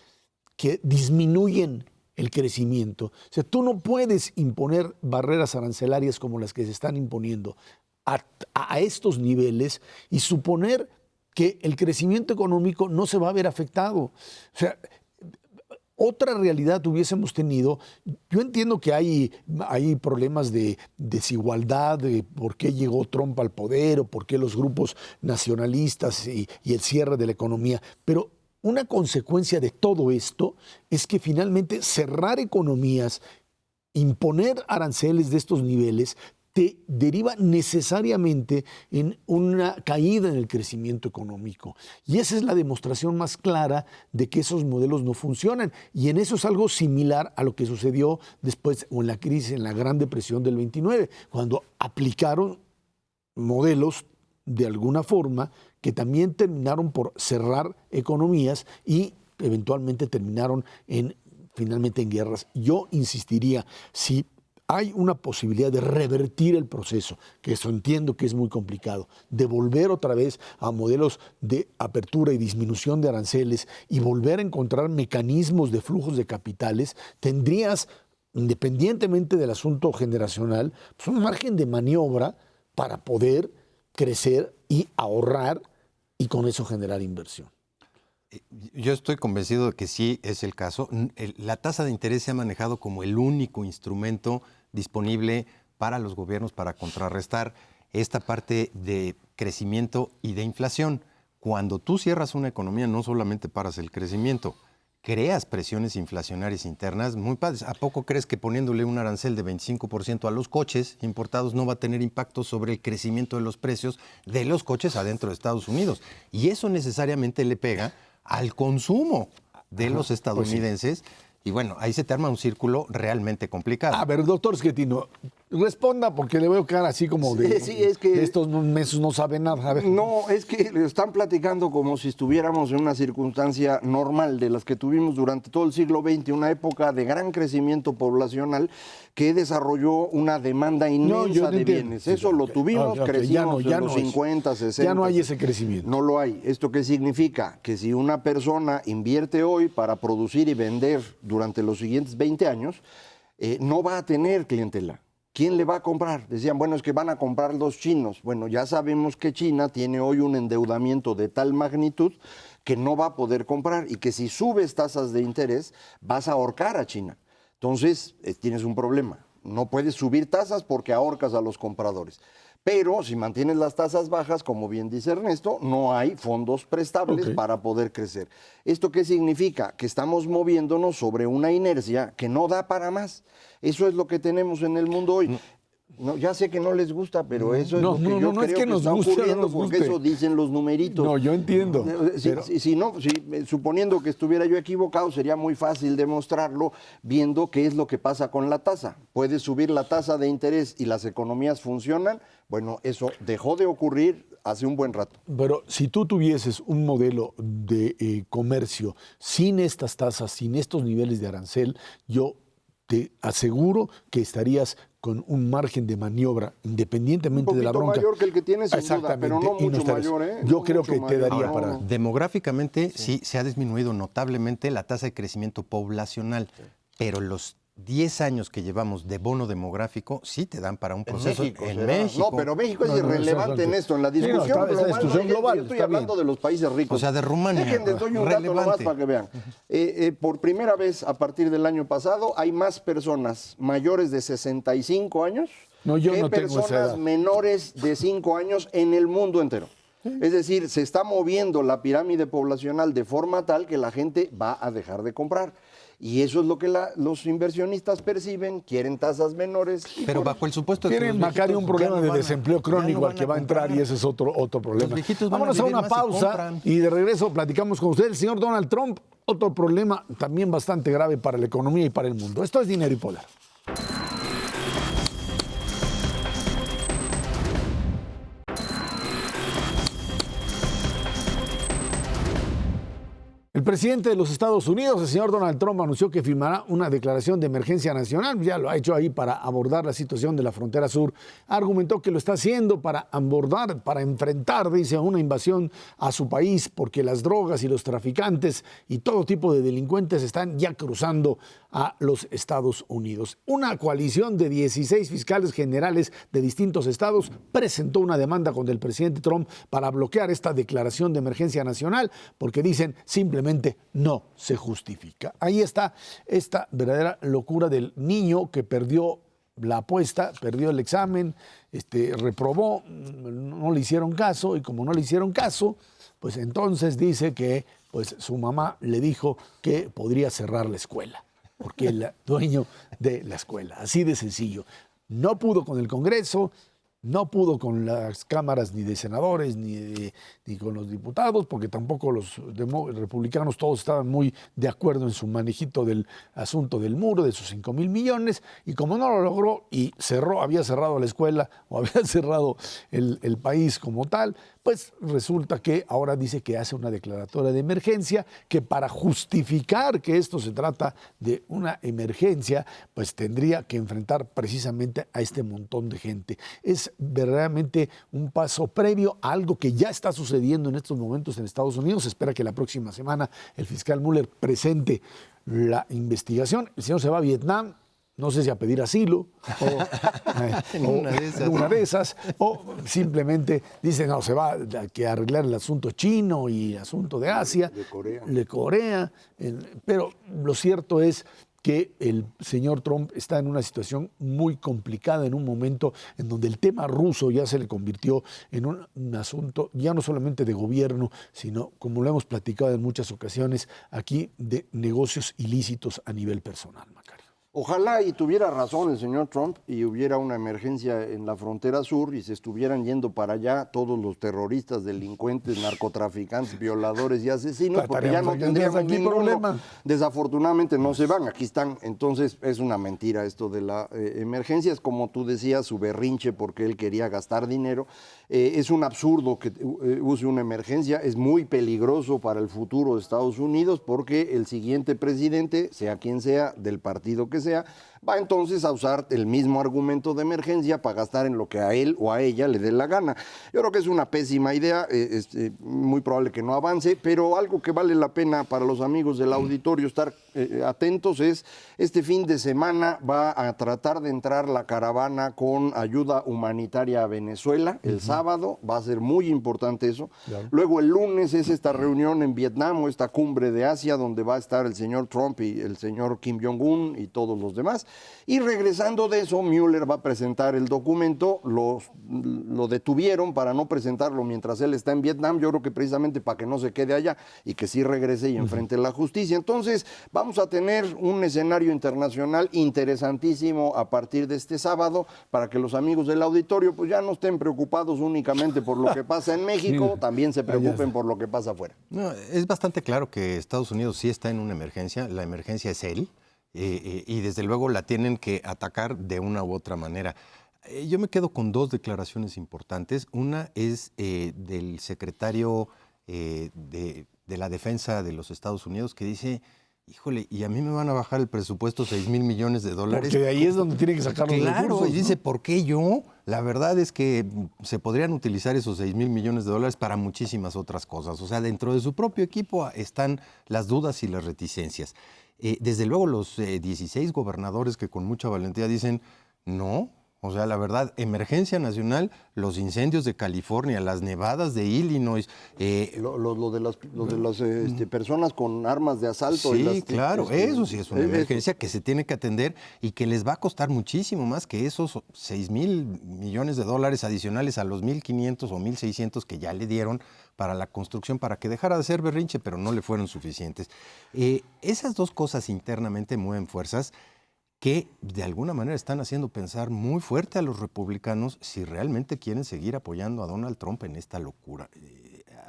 que disminuyen el crecimiento, o sea, tú no puedes imponer barreras arancelarias como las que se están imponiendo a estos niveles y suponer que el crecimiento económico no se va a ver afectado. O sea, otra realidad hubiésemos tenido. Yo entiendo que hay problemas de desigualdad, de por qué llegó Trump al poder o por qué los grupos nacionalistas y el cierre de la economía, pero una consecuencia de todo esto es que finalmente cerrar economías, imponer aranceles de estos niveles, te deriva necesariamente en una caída en el crecimiento económico. Y esa es la demostración más clara de que esos modelos no funcionan. Y en eso es algo similar a lo que sucedió después o en la crisis, en la Gran Depresión del 29, cuando aplicaron modelos de alguna forma que también terminaron por cerrar economías y eventualmente terminaron finalmente en guerras. Yo insistiría, si hay una posibilidad de revertir el proceso, que eso entiendo que es muy complicado, de volver otra vez a modelos de apertura y disminución de aranceles y volver a encontrar mecanismos de flujos de capitales, tendrías, independientemente del asunto generacional, pues un margen de maniobra para poder crecer y ahorrar y con eso generar inversión. Yo estoy convencido de que sí es el caso. La tasa de interés se ha manejado como el único instrumento disponible para los gobiernos para contrarrestar esta parte de crecimiento y de inflación. Cuando tú cierras una economía, no solamente paras el crecimiento, creas presiones inflacionarias internas muy padres. ¿A poco crees que poniéndole un arancel de 25% a los coches importados no va a tener impacto sobre el crecimiento de los precios de los coches adentro de Estados Unidos? Y eso necesariamente le pega al consumo de los estadounidenses. Pues sí. Y bueno, ahí se te arma un círculo realmente complicado. A ver, doctor Schettino, responda porque le veo cara así como de, es que, de estos meses no sabe nada. A ver. No, es que le están platicando como si estuviéramos en una circunstancia normal de las que tuvimos durante todo el siglo XX, una época de gran crecimiento poblacional que desarrolló una demanda inmensa de bienes. Eso lo tuvimos, crecimos en los 50, 60. Ya no hay ese crecimiento. No lo hay. ¿Esto qué significa? Que si una persona invierte hoy para producir y vender durante los siguientes 20 años, no va a tener clientela. ¿Quién le va a comprar? Decían, bueno, es que van a comprar los chinos. Bueno, ya sabemos que China tiene hoy un endeudamiento de tal magnitud que no va a poder comprar y que si subes tasas de interés vas a ahorcar a China. Entonces, tienes un problema. No puedes subir tasas porque ahorcas a los compradores. Pero si mantienes las tasas bajas, como bien dice Ernesto, no hay fondos prestables para poder crecer. ¿Esto qué significa? Que estamos moviéndonos sobre una inercia que no da para más. Eso es lo que tenemos en el mundo hoy. No, ya sé que no les gusta, pero eso es lo que yo creo que está ocurriendo, porque eso dicen los numeritos. No, yo entiendo. Suponiendo que estuviera yo equivocado, sería muy fácil demostrarlo viendo qué es lo que pasa con la tasa. Puedes subir la tasa de interés y las economías funcionan. Bueno, eso dejó de ocurrir hace un buen rato. Pero si tú tuvieses un modelo de comercio sin estas tasas, sin estos niveles de arancel, yo te aseguro que estarías con un margen de maniobra independientemente de la bronca. Un poquito mayor que el que tienes, sin duda, pero no mucho mayor. Yo creo que te daría para... Demográficamente sí se ha disminuido notablemente la tasa de crecimiento poblacional, pero los 10 años que llevamos de bono demográfico sí te dan para un proceso en México. No, pero México es irrelevante en esto, en la discusión global. Yo estoy hablando de los países ricos. O sea, de Rumania. Déjenme doy un dato nomás para que vean. Por primera vez, a partir del año pasado, hay más personas mayores de 65 años que personas menores de 5 años en el mundo entero. Es decir, se está moviendo la pirámide poblacional de forma tal que la gente va a dejar de comprar. Y eso es lo que los inversionistas perciben, quieren tasas menores. Pero bajo el supuesto de que Tienen, los Macario, un viejitos problema ya no de van a- desempleo ya crónico no al que van va a entrar comprar. y ese es otro problema. viejitos van a Vámonos a vivir una más y pausa compran. y de regreso platicamos con usted. El señor Donald Trump, otro problema también bastante grave para la economía y para el mundo. Esto es Dinero y Poder. El presidente de los Estados Unidos, el señor Donald Trump, anunció que firmará una declaración de emergencia nacional. Ya lo ha hecho ahí para abordar la situación de la frontera sur. Argumentó que lo está haciendo para abordar, para enfrentar, dice, una invasión a su país, porque las drogas y los traficantes y todo tipo de delincuentes están ya cruzando a los Estados Unidos. Una coalición de 16 fiscales generales de distintos estados presentó una demanda contra el presidente Trump para bloquear esta declaración de emergencia nacional, porque dicen simplemente no se justifica. Ahí está esta verdadera locura del niño que perdió la apuesta, perdió el examen, reprobó, no le hicieron caso, y como no le hicieron caso, pues entonces dice que pues, su mamá le dijo que podría cerrar la escuela, porque el dueño de la escuela, así de sencillo. No pudo con el Congreso, no pudo con las cámaras ni de senadores ni con los diputados, porque tampoco los republicanos todos estaban muy de acuerdo en su manejito del asunto del muro, de sus 5,000 millones, y como no lo logró y había cerrado la escuela o había cerrado el país como tal, pues resulta que ahora dice que hace una declaratoria de emergencia, que para justificar que esto se trata de una emergencia, pues tendría que enfrentar precisamente a este montón de gente. Es verdaderamente un paso previo a algo que ya está sucediendo en estos momentos en Estados Unidos. Se espera que la próxima semana el fiscal Mueller presente la investigación. El señor se va a Vietnam, no sé si a pedir asilo o una de esas, o simplemente dice, no, se va a que arreglar el asunto chino y el asunto de Asia, de Corea. Pero lo cierto es que el señor Trump está en una situación muy complicada, en un momento en donde el tema ruso ya se le convirtió en un asunto ya no solamente de gobierno, sino, como lo hemos platicado en muchas ocasiones, aquí de negocios ilícitos a nivel personal, Macario. Ojalá y tuviera razón el señor Trump y hubiera una emergencia en la frontera sur y se estuvieran yendo para allá todos los terroristas, delincuentes, narcotraficantes, violadores y asesinos, porque ya no tendríamos aquí ningún problema. Desafortunadamente no se van, aquí están. Entonces es una mentira esto de la emergencia. Es como tú decías, su berrinche porque él quería gastar dinero. Es un absurdo que use una emergencia. Es muy peligroso para el futuro de Estados Unidos porque el siguiente presidente, sea quien sea, del partido que sea, va entonces a usar el mismo argumento de emergencia para gastar en lo que a él o a ella le dé la gana. Yo creo que es una pésima idea, es muy probable que no avance, pero algo que vale la pena para los amigos del auditorio estar atentos es, este fin de semana va a tratar de entrar la caravana con ayuda humanitaria a Venezuela, el sábado, va a ser muy importante eso. Claro. Luego el lunes es esta reunión en Vietnam o esta cumbre de Asia donde va a estar el señor Trump y el señor Kim Jong-un y todos los demás. Y regresando de eso, Mueller va a presentar el documento, lo detuvieron para no presentarlo mientras él está en Vietnam, yo creo que precisamente para que no se quede allá y que sí regrese y enfrente la justicia. Entonces, vamos a tener un escenario internacional interesantísimo a partir de este sábado para que los amigos del auditorio pues ya no estén preocupados únicamente por lo que pasa en México, también se preocupen por lo que pasa afuera. No, es bastante claro que Estados Unidos sí está en una emergencia, la emergencia es él. Y desde luego la tienen que atacar de una u otra manera. Yo me quedo con dos declaraciones importantes. Una es del secretario de la Defensa de los Estados Unidos que dice, híjole, y a mí me van a bajar el presupuesto $6,000 millones. Porque de ahí es donde tienen que sacar los recursos. Claro, y dice, ¿no? ¿por qué yo? La verdad es que se podrían utilizar esos $6,000 millones para muchísimas otras cosas. O sea, dentro de su propio equipo están las dudas y las reticencias. Desde luego los 16 gobernadores que con mucha valentía dicen, no, O sea, la verdad, emergencia nacional, los incendios de California, las nevadas de Illinois. Lo de las personas con armas de asalto. Sí, claro, eso sí es una emergencia que se tiene que atender y que les va a costar muchísimo más que esos 6,000 millones de dólares adicionales a los 1,500 o 1,600 que ya le dieron para la construcción, para que dejara de ser berrinche, pero no le fueron suficientes. Esas dos cosas internamente mueven fuerzas que de alguna manera están haciendo pensar muy fuerte a los republicanos si realmente quieren seguir apoyando a Donald Trump en esta locura.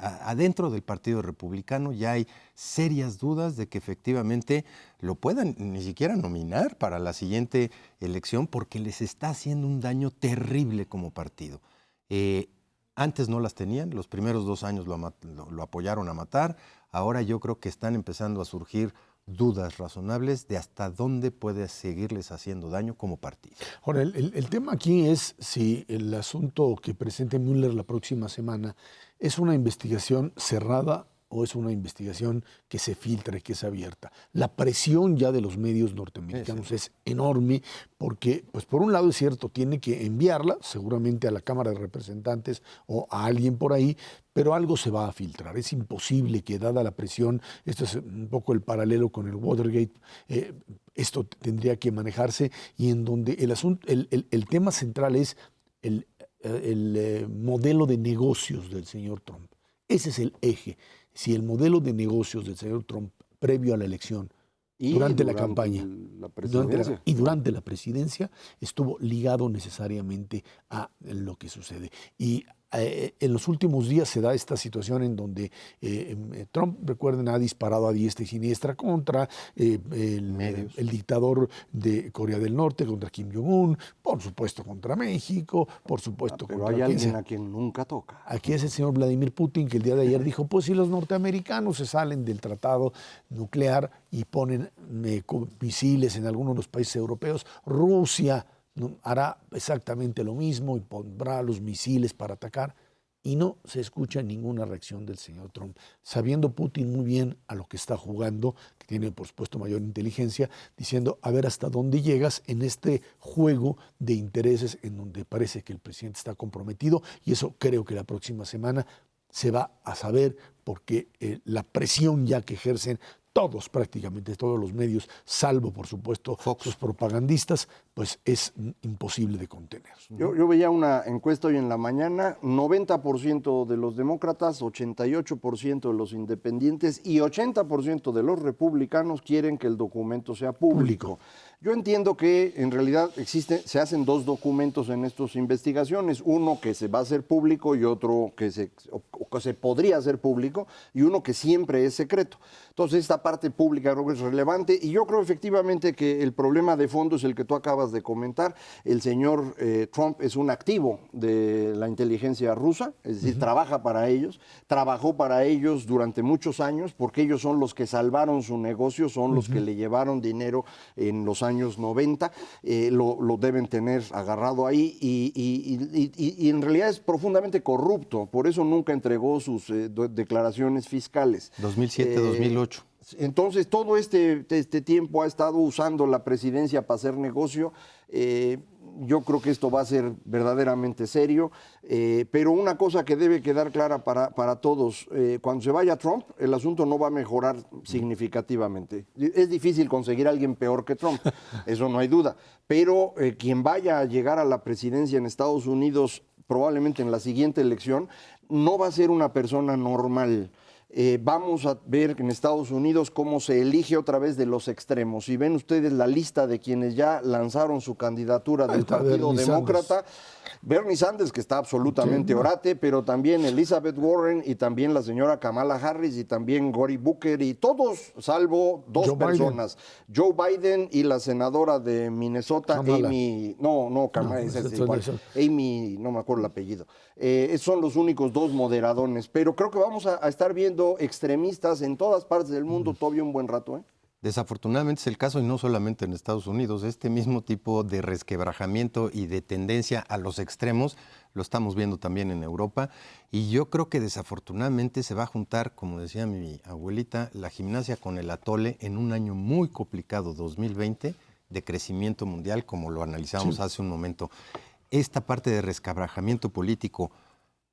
Adentro del Partido Republicano ya hay serias dudas de que efectivamente lo puedan ni siquiera nominar para la siguiente elección porque les está haciendo un daño terrible como partido. Antes no las tenían, los primeros 2 años lo apoyaron a matar, ahora yo creo que están empezando a surgir dudas razonables de hasta dónde puede seguirles haciendo daño como partido. Ahora, el tema aquí es si el asunto que presente Mueller la próxima semana es una investigación cerrada o es una investigación que se filtre, que es abierta. La presión ya de los medios norteamericanos es enorme porque, pues por un lado es cierto, tiene que enviarla seguramente a la Cámara de Representantes o a alguien por ahí, pero algo se va a filtrar. Es imposible que, dada la presión, esto es un poco el paralelo con el Watergate, esto tendría que manejarse y en donde el asunto, el tema central es el modelo de negocios del señor Trump. Ese es el eje. Si el modelo de negocios del señor Trump previo a la elección, durante la campaña y durante la presidencia, estuvo ligado necesariamente a lo que sucede. Y en los últimos días se da esta situación en donde Trump, recuerden, ha disparado a diestra y siniestra contra el dictador de Corea del Norte, contra Kim Jong-un, por supuesto contra México, por supuesto pero contra... hay alguien a quien nunca toca. Aquí es el señor Vladimir Putin, que el día de ayer dijo, pues si los norteamericanos se salen del tratado nuclear y ponen misiles en algunos de los países europeos, Rusia hará exactamente lo mismo y pondrá los misiles para atacar. Y no se escucha ninguna reacción del señor Trump, sabiendo Putin muy bien a lo que está jugando, que tiene por supuesto mayor inteligencia, diciendo a ver hasta dónde llegas en este juego de intereses en donde parece que el presidente está comprometido, y eso creo que la próxima semana se va a saber, porque la presión ya que ejercen todos, prácticamente todos los medios, salvo por supuesto Fox, sus propagandistas, pues es imposible de contener. Yo veía una encuesta hoy en la mañana, 90% de los demócratas, 88% de los independientes y 80% de los republicanos quieren que el documento sea público. Yo entiendo que en realidad se hacen 2 documentos en estas investigaciones, uno que se va a hacer público y otro que se podría hacer público, y uno que siempre es secreto. Entonces esta parte pública creo que es relevante, y yo creo efectivamente que el problema de fondo es el que tú acabas de comentar. El señor Trump es un activo de la inteligencia rusa, es decir, trabajó para ellos durante muchos años, porque ellos son los que salvaron su negocio, son los que le llevaron dinero en los años 90, lo deben tener agarrado ahí y en realidad es profundamente corrupto, por eso nunca entregó sus declaraciones fiscales. 2007-2008. Entonces todo este tiempo ha estado usando la presidencia para hacer negocio. Yo creo que esto va a ser verdaderamente serio, pero una cosa que debe quedar clara para todos, cuando se vaya Trump, el asunto no va a mejorar significativamente. Es difícil conseguir a alguien peor que Trump, eso no hay duda, pero quien vaya a llegar a la presidencia en Estados Unidos, probablemente en la siguiente elección, no va a ser una persona normal. Vamos a ver en Estados Unidos cómo se elige otra vez de los extremos. Si ven ustedes la lista de quienes ya lanzaron su candidatura del Partido Demócrata, Bernie Sanders, que está absolutamente orate, pero también Elizabeth Warren y también la señora Kamala Harris y también Cory Booker y todos, salvo 2 personas. Joe Biden y la senadora de Minnesota, Kamala. Amy, Kamala, esa es igual. Amy, no me acuerdo el apellido. Son los únicos 2 moderadones, pero creo que vamos a estar viendo extremistas en todas partes del mundo todavía un buen rato, Desafortunadamente es el caso, y no solamente en Estados Unidos. Este mismo tipo de resquebrajamiento y de tendencia a los extremos lo estamos viendo también en Europa, y yo creo que desafortunadamente se va a juntar, como decía mi abuelita, la gimnasia con el atole en un año muy complicado, 2020, de crecimiento mundial, como lo analizamos hace un momento. Esta parte de resquebrajamiento político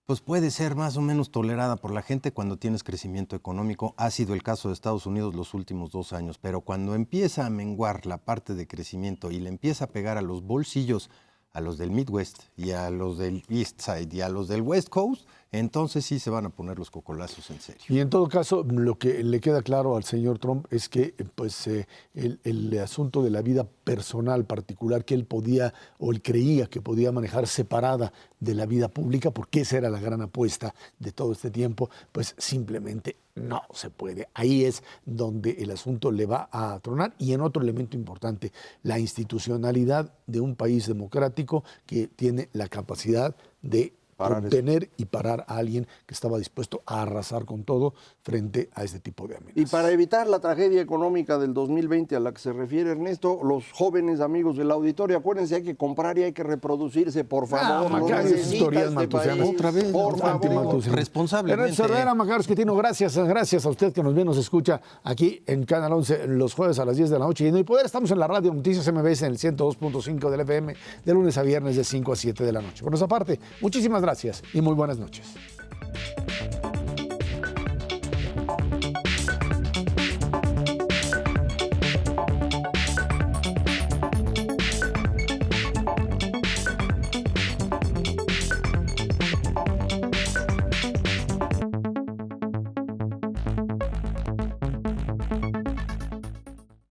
pues puede ser más o menos tolerada por la gente cuando tienes crecimiento económico. Ha sido el caso de Estados Unidos los últimos 2 años, pero cuando empieza a menguar la parte de crecimiento y le empieza a pegar a los bolsillos a los del Midwest y a los del East Side y a los del West Coast, entonces sí se van a poner los cocolazos en serio. Y en todo caso, lo que le queda claro al señor Trump es que pues, el asunto de la vida personal particular que él podía o él creía que podía manejar separada de la vida pública, porque esa era la gran apuesta de todo este tiempo, pues simplemente no se puede. Ahí es donde el asunto le va a tronar. Y en otro elemento importante, la institucionalidad de un país democrático que tiene la capacidad de contener y parar a alguien que estaba dispuesto a arrasar con todo frente a este tipo de amenazas. Y para evitar la tragedia económica del 2020 a la que se refiere Ernesto, los jóvenes amigos del auditorio, acuérdense, hay que comprar y hay que reproducirse, por favor. Macario, sus teorías maltusianas. Otra vez, por favor. Responsablemente. Ernesto Herrera, Macario Esquetino, gracias a usted que nos ve, nos escucha aquí en Canal 11 los jueves a las 10 de la noche. Y en El Poder estamos en la radio Noticias MBS en el 102.5 del FM, de lunes a viernes de 5 a 7 de la noche. Por nuestra parte, muchísimas gracias y muy buenas noches.